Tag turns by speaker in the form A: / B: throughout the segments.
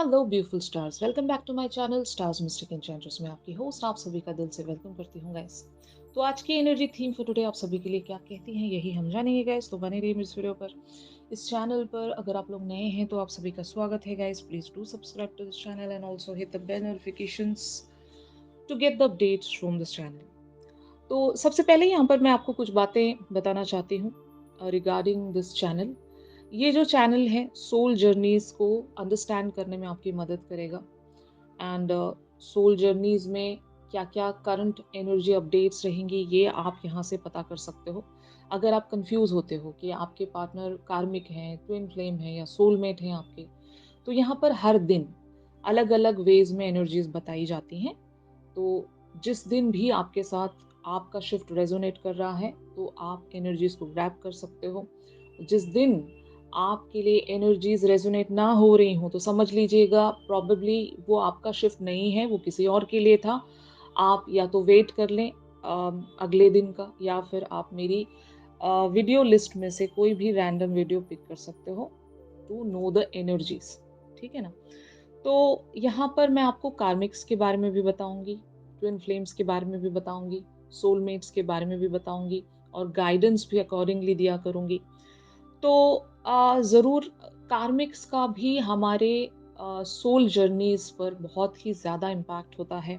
A: Hello beautiful stars, welcome back to my channel stars mystic enchantress में आपकी host आप सभी का दिल से वेलकम करती हूँ गाइस। तो आज की एनर्जी थीम फॉर टुडे आप सभी के लिए क्या कहती हैं यही हम जानेंगे गाइस। तो बने रहिए मेरे इस वीडियो पर। इस चैनल पर अगर आप लोग नए हैं तो आप सभी का स्वागत है guys. Please do subscribe to this channel and also hit the bell notifications to get the updates from this channel. तो सबसे पहले यहाँ पर मैं आपको कुछ बातें बताना चाहती हूँ रिगार्डिंग दिस चैनल। ये जो चैनल है सोल जर्नीज को अंडरस्टैंड करने में आपकी मदद करेगा। एंड सोल जर्नीज में क्या क्या करंट एनर्जी अपडेट्स रहेंगी ये आप यहाँ से पता कर सकते हो। अगर आप कंफ्यूज होते हो कि आपके पार्टनर कार्मिक हैं, ट्विन फ्लेम है या सोलमेट हैं आपके, तो यहाँ पर हर दिन अलग अलग वेज में एनर्जीज बताई जाती हैं। तो जिस दिन भी आपके साथ आपका शिफ्ट रेजोनेट कर रहा है तो आप एनर्जीज को ग्रैब कर सकते हो। जिस दिन आपके लिए एनर्जीज रेजोनेट ना हो रही हो तो समझ लीजिएगा प्रॉबेबली वो आपका शिफ्ट नहीं है, वो किसी और के लिए था। आप या तो वेट कर लें अगले दिन का, या फिर आप मेरी वीडियो लिस्ट में से कोई भी रैंडम वीडियो पिक कर सकते हो टू नो द एनर्जीज। ठीक है ना। तो यहाँ पर मैं आपको कार्मिक्स के बारे में भी बताऊंगी, ट्विन फ्लेम्स के बारे में भी बताऊंगी, सोलमेट्स के बारे में भी बताऊंगी और गाइडेंस भी अकॉर्डिंगली दिया करूंगी। तो ज़रूर कार्मिक्स का भी हमारे सोल जर्नीज पर बहुत ही ज़्यादा इम्पैक्ट होता है।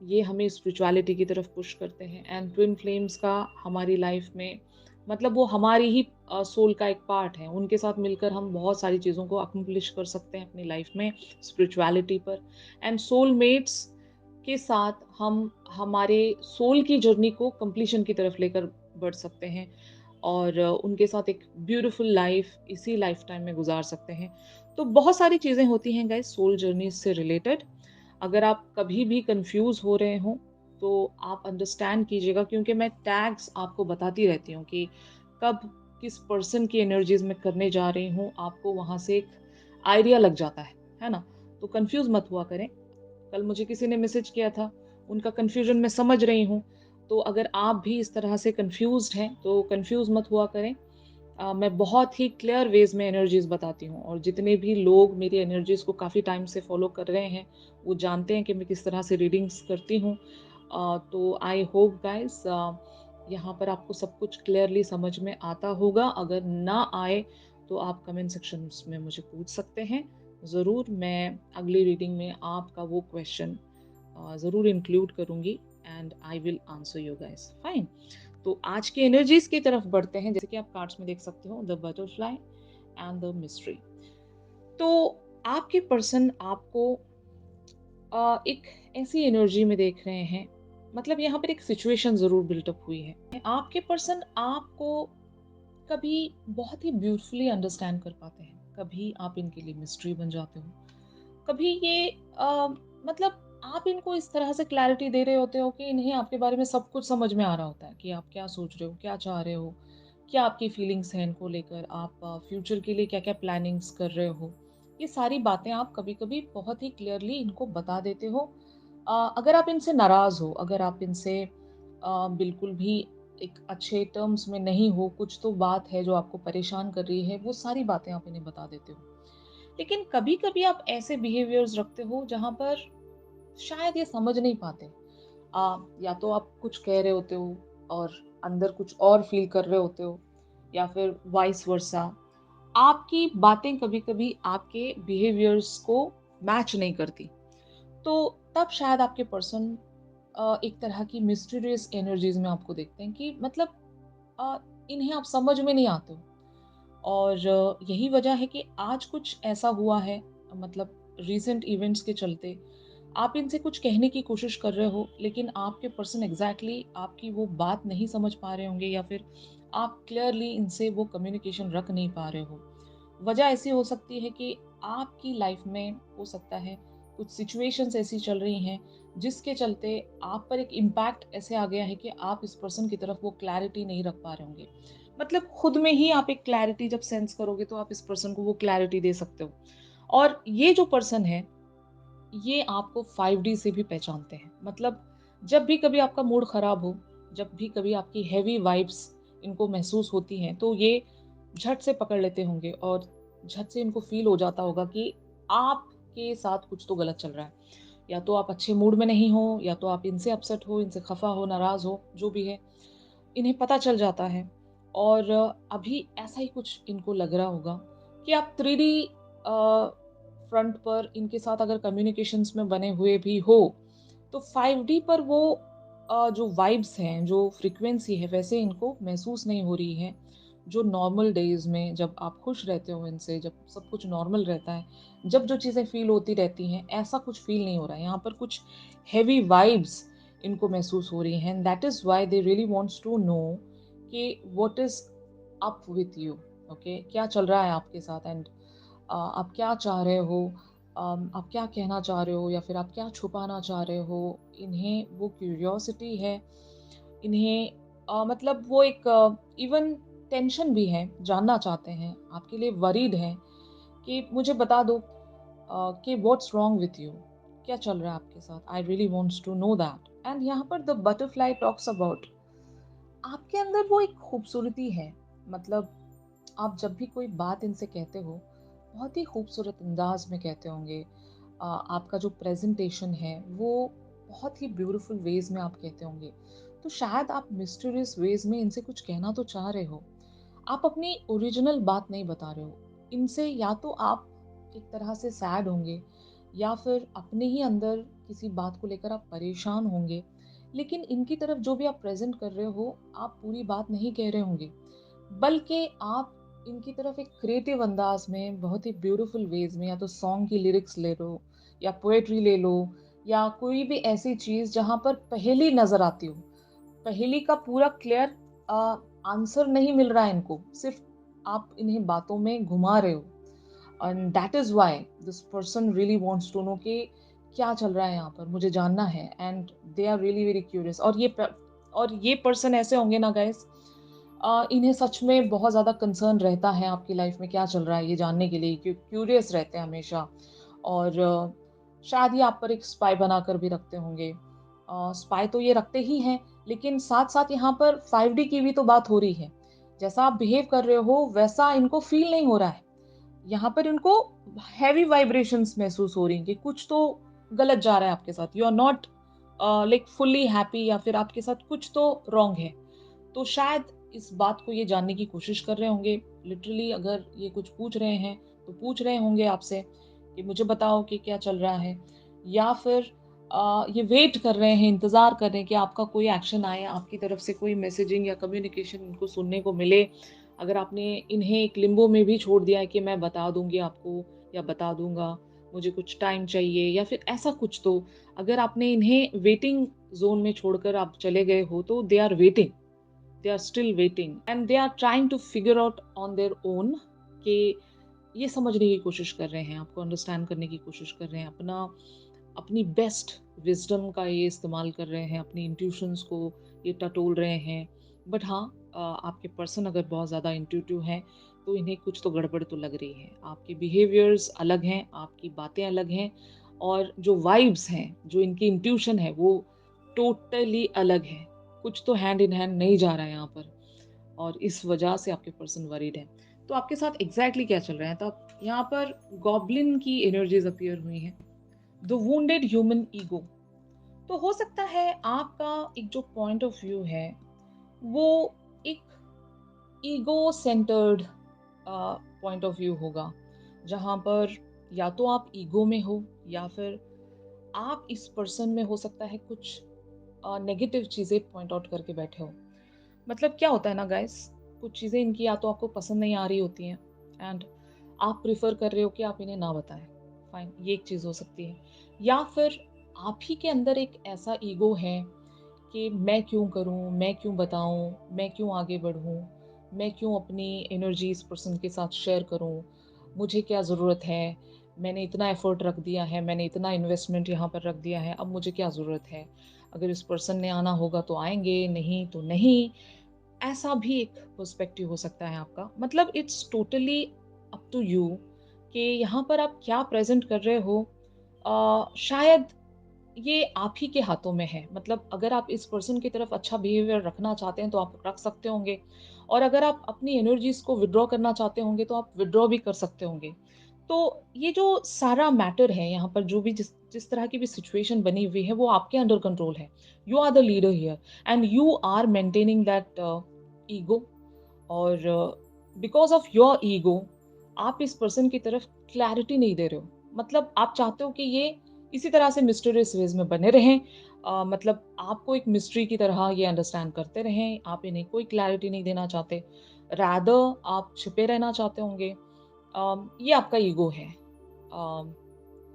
A: ये हमें स्पिरिचुअलिटी की तरफ पुश करते हैं। एंड ट्विन फ्लेम्स का हमारी लाइफ में मतलब वो हमारी ही सोल का एक पार्ट है। उनके साथ मिलकर हम बहुत सारी चीज़ों को अकम्प्लिश कर सकते हैं अपनी लाइफ में स्पिरिचुअलिटी पर। एंड सोलमेट्स के साथ हम हमारे सोल की जर्नी को कंप्लीशन की तरफ लेकर बढ़ सकते हैं और उनके साथ एक ब्यूटीफुल लाइफ इसी लाइफ टाइम में गुजार सकते हैं। तो बहुत सारी चीज़ें होती हैं गाइस सोल जर्नी से रिलेटेड। अगर आप कभी भी कंफ्यूज हो रहे हो तो आप अंडरस्टैंड कीजिएगा, क्योंकि मैं टैग्स आपको बताती रहती हूँ कि कब किस पर्सन की एनर्जीज में करने जा रही हूँ, आपको वहां से एक आइडिया लग जाता है ना। तो कंफ्यूज मत हुआ करें। कल मुझे किसी ने मैसेज किया था, उनका कंफ्यूजन मैं समझ रही हूँ। तो अगर आप भी इस तरह से कंफ्यूज्ड हैं तो कंफ्यूज मत हुआ करें। मैं बहुत ही क्लियर वेज में एनर्जीज बताती हूँ और जितने भी लोग मेरी एनर्जीज को काफ़ी टाइम से फॉलो कर रहे हैं वो जानते हैं कि मैं किस तरह से रीडिंग्स करती हूँ। तो आई होप गाइस यहाँ पर आपको सब कुछ क्लियरली समझ में आता होगा। अगर ना आए तो आप कमेंट सेक्शन में मुझे पूछ सकते हैं। ज़रूर मैं अगली रीडिंग में आपका वो क्वेश्चन ज़रूर इंक्लूड करूँगी and I will answer you guys. Fine. तो आज की एनर्जीज की तरफ बढ़ते हैं। जैसे कि आप कार्ड्स में देख सकते हो the butterfly and the mystery. तो आपके पर्सन आपको एक ऐसी एनर्जी में देख रहे हैं, मतलब यहाँ पर एक सिचुएशन जरूर बिल्टअप हुई है। आपके पर्सन आपको कभी बहुत ही ब्यूटीफुली अंडरस्टैंड कर पाते हैं, कभी आप इनके लिए मिस्ट्री बन जाते हो, कभी ये मतलब आप इनको इस तरह से क्लैरिटी दे रहे होते हो कि इन्हें आपके बारे में सब कुछ समझ में आ रहा होता है कि आप क्या सोच रहे हो, क्या चाह रहे हो, क्या आपकी फीलिंग्स हैं इनको लेकर, आप फ्यूचर के लिए क्या क्या प्लानिंग्स कर रहे हो। ये सारी बातें आप कभी कभी बहुत ही क्लियरली इनको बता देते हो। अगर आप इनसे नाराज हो, अगर आप इनसे बिल्कुल भी एक अच्छे टर्म्स में नहीं हो, कुछ तो बात है जो आपको परेशान कर रही है, वो सारी बातें आप इन्हें बता देते हो। लेकिन कभी कभी आप ऐसे बिहेवियर्स रखते हो जहां पर शायद ये समझ नहीं पाते। या तो आप कुछ कह रहे होते हो और अंदर कुछ और फील कर रहे होते हो, या फिर वाइस वर्सा। आपकी बातें कभी कभी आपके बिहेवियर्स को मैच नहीं करती। तो तब शायद आपके पर्सन एक तरह की मिस्टीरियस एनर्जीज में आपको देखते हैं कि मतलब अ, इन्हें आप समझ में नहीं आते हो। और यही वजह है कि आज कुछ ऐसा हुआ है, मतलब रीसेंट इवेंट्स के चलते आप इनसे कुछ कहने की कोशिश कर रहे हो लेकिन आपके पर्सन एग्जैक्टली आपकी वो बात नहीं समझ पा रहे होंगे, या फिर आप क्लियरली इनसे वो कम्युनिकेशन रख नहीं पा रहे हो। वजह ऐसी हो सकती है कि आपकी लाइफ में हो सकता है कुछ सिचुएशंस ऐसी चल रही हैं जिसके चलते आप पर एक इम्पैक्ट ऐसे आ गया है कि आप इस पर्सन की तरफ वो क्लैरिटी नहीं रख पा रहे होंगे। मतलब खुद में ही आप एक क्लैरिटी जब सेंस करोगे तो आप इस पर्सन को वो क्लैरिटी दे सकते हो। और ये जो पर्सन है ये आपको 5D से भी पहचानते हैं। मतलब जब भी कभी आपका मूड खराब हो, जब भी कभी आपकी हैवी वाइब्स इनको महसूस होती हैं तो ये झट से पकड़ लेते होंगे और झट से इनको फील हो जाता होगा कि आपके साथ कुछ तो गलत चल रहा है। या तो आप अच्छे मूड में नहीं हो, या तो आप इनसे अपसेट हो, इनसे खफ़ा हो, नाराज़ हो, जो भी है, इन्हें पता चल जाता है। और अभी ऐसा ही कुछ इनको लग रहा होगा कि आप 3D फ्रंट पर इनके साथ अगर कम्युनिकेशंस में बने हुए भी हो, तो 5D पर वो जो वाइब्स हैं, जो फ्रीक्वेंसी है, वैसे इनको महसूस नहीं हो रही है, जो नॉर्मल डेज़ में जब आप खुश रहते हो इनसे, जब सब कुछ नॉर्मल रहता है, जब जो चीज़ें फ़ील होती रहती हैं, ऐसा कुछ फ़ील नहीं हो रहा है। यहाँ पर कुछ हेवी वाइब्स इनको महसूस हो रही हैं, and that is why they really wants to know कि what is up with you, okay? क्या चल रहा है आपके साथ, एंड आप क्या चाह रहे हो? आप क्या कहना चाह रहे हो, या फिर आप क्या छुपाना चाह रहे हो? इन्हें वो क्यूरियोसिटी है, इन्हें मतलब वो एक इवन टेंशन भी है, जानना चाहते हैं, आपके लिए वरीड हैं कि मुझे बता दो कि व्हाट्स रॉन्ग विथ यू? क्या चल रहा है आपके साथ? I really wants to know that. And यहाँ पर द बटरफ्लाई टॉक्स अबाउट, आपके अंदर वो एक खूबसूरती है। मतलब आप जब भी कोई बात इनसे कहते हो, बहुत ही खूबसूरत अंदाज में कहते होंगे। आपका जो प्रेजेंटेशन है वो बहुत ही ब्यूटीफुल वेज में आप कहते होंगे। तो शायद आप मिस्टीरियस वेज में इनसे कुछ कहना तो चाह रहे हो, आप अपनी ओरिजिनल बात नहीं बता रहे हो इनसे। या तो आप एक तरह से सैड होंगे, या फिर अपने ही अंदर किसी बात को लेकर आप परेशान होंगे, लेकिन इनकी तरफ जो भी आप प्रेजेंट कर रहे हो, आप पूरी बात नहीं कह रहे होंगे, बल्कि आप इनकी तरफ एक क्रिएटिव अंदाज में, बहुत ही ब्यूटीफुल वेज में, या तो सॉन्ग की लिरिक्स ले लो, या पोएट्री ले लो, या कोई भी ऐसी चीज जहां पर पहेली नजर आती हो। पहेली का पूरा क्लियर आंसर नहीं मिल रहा है इनको, सिर्फ आप इन्हें बातों में घुमा रहे हो। And that is why this person really wants to know कि क्या चल रहा है यहाँ पर, मुझे जानना है। And they are really very curious. और ये पर्सन ऐसे होंगे ना गाइस, इन्हें सच में बहुत ज़्यादा कंसर्न रहता है आपकी लाइफ में क्या चल रहा है ये जानने के लिए, क्यूरियस रहते हैं हमेशा। और शायद ये आप पर एक स्पाई बनाकर भी रखते होंगे। स्पाई तो ये रखते ही हैं, लेकिन साथ साथ यहाँ पर 5D की भी तो बात हो रही है। जैसा आप बिहेव कर रहे हो वैसा इनको फील नहीं हो रहा है। यहाँ पर इनको हैवी वाइब्रेशंस महसूस हो रही हैं कि कुछ तो गलत जा रहा है आपके साथ। You are not like fully happy, या फिर आपके साथ कुछ तो रॉन्ग है। तो शायद इस बात को ये जानने की कोशिश कर रहे होंगे। लिटरली अगर ये कुछ पूछ रहे हैं, तो पूछ रहे होंगे आपसे कि मुझे बताओ कि क्या चल रहा है। या फिर ये वेट कर रहे हैं, इंतज़ार कर रहे हैं कि आपका कोई एक्शन आए, आपकी तरफ से कोई मैसेजिंग या कम्युनिकेशन इनको सुनने को मिले। अगर आपने इन्हें एक लिम्बो में भी छोड़ दिया है कि मैं बता दूँगी आपको, या बता दूँगा, मुझे कुछ टाइम चाहिए, या फिर ऐसा कुछ, तो अगर आपने इन्हें वेटिंग ज़ोन में छोड़कर आप चले गए हो, तो they are waiting, they are still waiting and they are trying to figure out on their own कि ये समझने की कोशिश कर रहे हैं, आपको अंडरस्टैंड करने की कोशिश कर रहे हैं, अपनी बेस्ट विजडम का ये इस्तेमाल कर रहे हैं, अपनी इंट्यूशंस को ये टटोल रहे हैं। बट हाँ, आपके पर्सन अगर बहुत ज़्यादा इंट्यूटिव हैं, तो इन्हें कुछ तो गड़बड़ तो लग रही है। आपके बिहेवियर्स अलग हैं, आपकी बातें अलग हैं, और जो वाइब्स हैं, जो इनकी इंट्यूशन है, वो टोटली अलग है। कुछ तो हैंड इन हैंड नहीं जा रहा है यहाँ पर, और इस वजह से आपके पर्सन वरीड है। तो आपके साथ एग्जैक्टली क्या चल रहा है? तो आप यहाँ पर गॉब्लिन की एनर्जीज अपीयर हुई हैं, द वुंडेड ह्यूमन ईगो। तो हो सकता है आपका एक जो पॉइंट ऑफ व्यू है, वो एक ego centred point of view होगा, जहाँ पर या तो आप ईगो में हो, या फिर आप इस पर्सन में हो सकता है कुछ नेगेटिव चीज़ें पॉइंट आउट करके बैठे हो। मतलब क्या होता है ना गाइस, कुछ चीज़ें इनकी या तो आपको पसंद नहीं आ रही होती हैं, एंड आप प्रेफर कर रहे हो कि आप इन्हें ना बताएं। फाइन, ये एक चीज़ हो सकती है। या फिर आप ही के अंदर एक ऐसा ईगो है कि मैं क्यों करूं, मैं क्यों बताऊं, मैं क्यों आगे बढ़ूं, मैं क्यों अपनी एनर्जी इस पर्सन के साथ शेयर करूं, मुझे क्या ज़रूरत है, मैंने इतना एफर्ट रख दिया है, मैंने इतना इन्वेस्टमेंट यहाँ पर रख दिया है, अब मुझे क्या ज़रूरत है। अगर इस पर्सन ने आना होगा तो आएंगे, नहीं तो नहीं। ऐसा भी एक पर्सपेक्टिव हो सकता है आपका। मतलब it's totally up to you कि यहाँ पर आप क्या प्रेजेंट कर रहे हो। शायद ये आप ही के हाथों में है। मतलब अगर आप इस पर्सन की तरफ अच्छा बिहेवियर रखना चाहते हैं तो आप रख सकते होंगे, और अगर आप अपनी एनर्जीज को विड्रॉ करना चाहते होंगे तो आप विड्रॉ भी कर सकते होंगे। तो ये जो सारा मैटर है यहाँ पर, जो भी जिस जिस तरह की भी सिचुएशन बनी हुई है, वो आपके अंडर कंट्रोल है। You are the leader here and you are maintaining that ego. और बिकॉज़ ऑफ योर ईगो आप इस पर्सन की तरफ क्लैरिटी नहीं दे रहे हो। मतलब आप चाहते हो कि ये इसी तरह से मिस्टीरियस वेज़ में बने रहें। मतलब आपको एक मिस्ट्री की तरह ये अंडरस्टैंड करते रहें, आप इन्हें कोई क्लैरिटी नहीं देना चाहते। रादर आप छिपे रहना चाहते होंगे। ये आपका ईगो है। अम,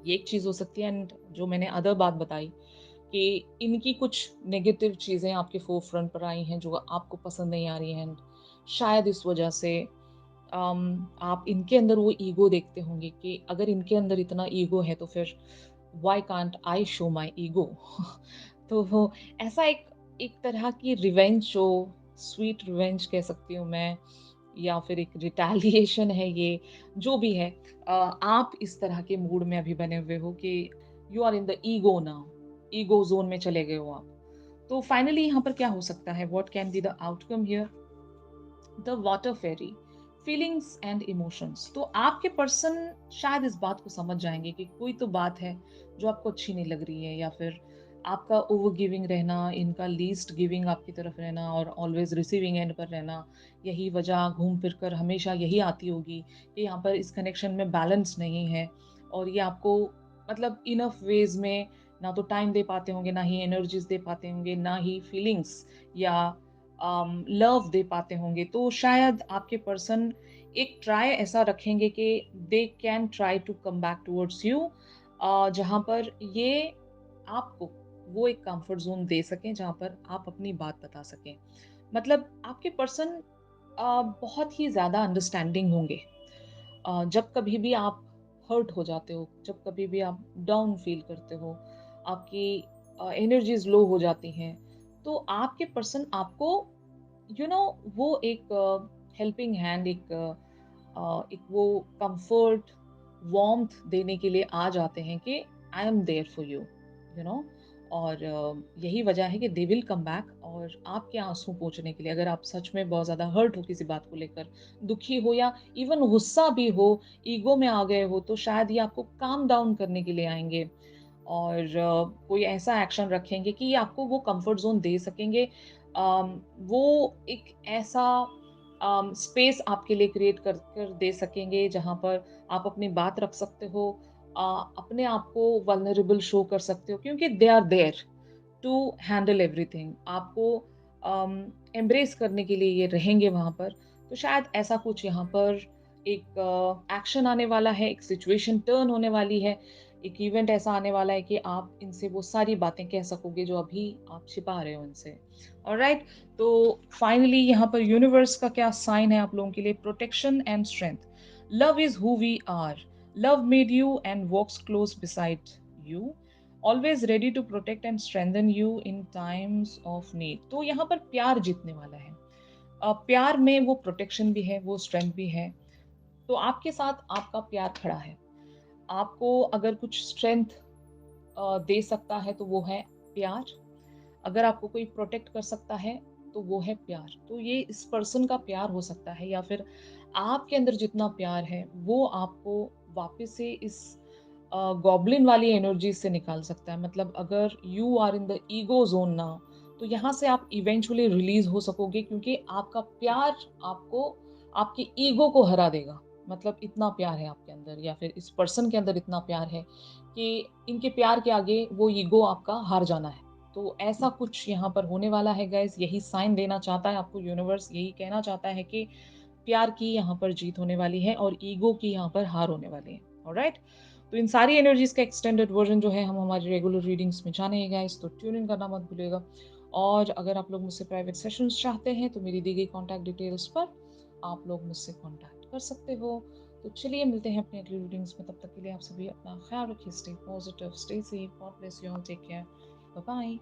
A: ये एक चीज़ हो सकती है। एंड जो मैंने अदर बात बताई कि इनकी कुछ नेगेटिव चीज़ें आपके फ़ोरफ्रंट पर आई हैं जो आपको पसंद नहीं आ रही हैं। एंड शायद इस वजह से आप इनके अंदर वो ईगो देखते होंगे कि अगर इनके अंदर इतना ईगो है तो फिर why can't I show my ego. तो वो ऐसा एक एक तरह की रिवेंज शो, स्वीट रिवेंज कह सकती हूँ मैं, या फिर एक रिटेलिएशन है ये, जो भी है। आप इस तरह के मूड में अभी बने हुए हो कि you are in the ego now, ego zone में चले गए हो आप। तो फाइनली यहाँ पर क्या हो सकता है? What can be the outcome here? The water ferry, feelings and emotions. तो आपके पर्सन शायद इस बात को समझ जाएंगे कि कोई तो बात है जो आपको अच्छी नहीं लग रही है, या फिर आपका ओवर गिविंग रहना, इनका लीस्ट गिविंग आपकी तरफ रहना और ऑलवेज रिसीविंग एंड पर रहना, यही वजह घूम फिर कर हमेशा यही आती होगी कि यहाँ पर इस कनेक्शन में बैलेंस नहीं है। और ये आपको मतलब इनफ वेज में ना तो टाइम दे पाते होंगे, ना ही एनर्जीज दे पाते होंगे, ना ही फीलिंग्स या लव दे पाते होंगे। तो शायद आपके पर्सन एक ट्राई ऐसा रखेंगे कि they can try to come back towards you, जहाँ पर ये आपको वो एक कंफर्ट जोन दे सकें जहाँ पर आप अपनी बात बता सकें। मतलब आपके पर्सन बहुत ही ज़्यादा अंडरस्टैंडिंग होंगे। जब कभी भी आप हर्ट हो जाते हो, जब कभी भी आप डाउन फील करते हो, आपकी एनर्जीज लो हो जाती हैं, तो आपके पर्सन आपको यू नो वो एक हेल्पिंग हैंड, एक वो कंफर्ट वार्मथ देने के लिए आ जाते हैं कि I am there for you, you know. और यही वजह है कि दे विल कम बैक और आपके आंसू पोंछने के लिए। अगर आप सच में बहुत ज़्यादा हर्ट हो किसी बात को लेकर, दुखी हो या इवन गुस्सा भी हो, ईगो में आ गए हो, तो शायद ये आपको काम डाउन करने के लिए आएंगे और कोई ऐसा एक्शन रखेंगे कि आपको वो कंफर्ट ज़ोन दे सकेंगे। वो एक ऐसा स्पेस आपके लिए क्रिएट कर कर दे सकेंगे जहाँ पर आप अपनी बात रख सकते हो, अ, अपने आप को वल्नरेबल शो कर सकते हो, क्योंकि they are there to handle everything. आपको एम्ब्रेस करने के लिए ये रहेंगे वहाँ पर। तो शायद ऐसा कुछ यहाँ पर एक एक्शन आने वाला है, एक सिचुएशन टर्न होने वाली है, एक इवेंट ऐसा आने वाला है कि आप इनसे वो सारी बातें कह सकोगे जो अभी आप छिपा रहे हो इनसे। ऑलराइट। तो फाइनली यहाँ पर यूनिवर्स का क्या साइन है आप लोगों के लिए? Protection and strength. Love is who we are, love made you and walks close beside you, always ready to protect and strengthen you in times of need. तो यहाँ पर प्यार जीतने वाला है। प्यार में वो प्रोटेक्शन भी है, वो स्ट्रेंथ भी है। तो आपके साथ आपका प्यार खड़ा है। आपको अगर कुछ स्ट्रेंथ दे सकता है तो वो है प्यार। अगर आपको कोई प्रोटेक्ट कर सकता है तो वो है प्यार। तो ये इस पर्सन का प्यार हो सकता है, या फिर आपके अंदर जितना प्यार है वो आपको वापस से इस गॉब्लिन वाली एनर्जी से निकाल सकता है। मतलब अगर you are in the ego zone now, तो यहाँ से आप इवेंचुअली रिलीज हो सकोगे, क्योंकि आपका प्यार आपको आपके ईगो को हरा देगा। मतलब इतना प्यार है आपके अंदर, या फिर इस पर्सन के अंदर इतना प्यार है कि इनके प्यार के आगे वो ईगो आपका हार जाना है। तो ऐसा कुछ यहाँ पर होने वाला है गाइस। यही साइन देना चाहता है आपको यूनिवर्स, यही कहना चाहता है कि प्यार की यहाँ पर जीत होने वाली है और ईगो की यहाँ पर हार होने वाली है। ऑलराइट। तो इन सारी एनर्जीज का एक्सटेंडेड वर्जन जो है हम हमारी रेगुलर रीडिंग्स में जानेंगे गाइस, तो ट्यून इन करना मत भूलिएगा। और अगर आप लोग मुझसे प्राइवेट सेशंस चाहते हैं तो मेरी दी गई कॉन्टैक्ट डिटेल्स पर आप लोग मुझसे कॉन्टैक्ट कर सकते हो। तो चलिए मिलते हैं अपनी अगली रीडिंग्स में। तब तक के लिए आप सभी अपना ख्याल रखिए। Stay positive, stay safe, God bless you all, take care, bye bye.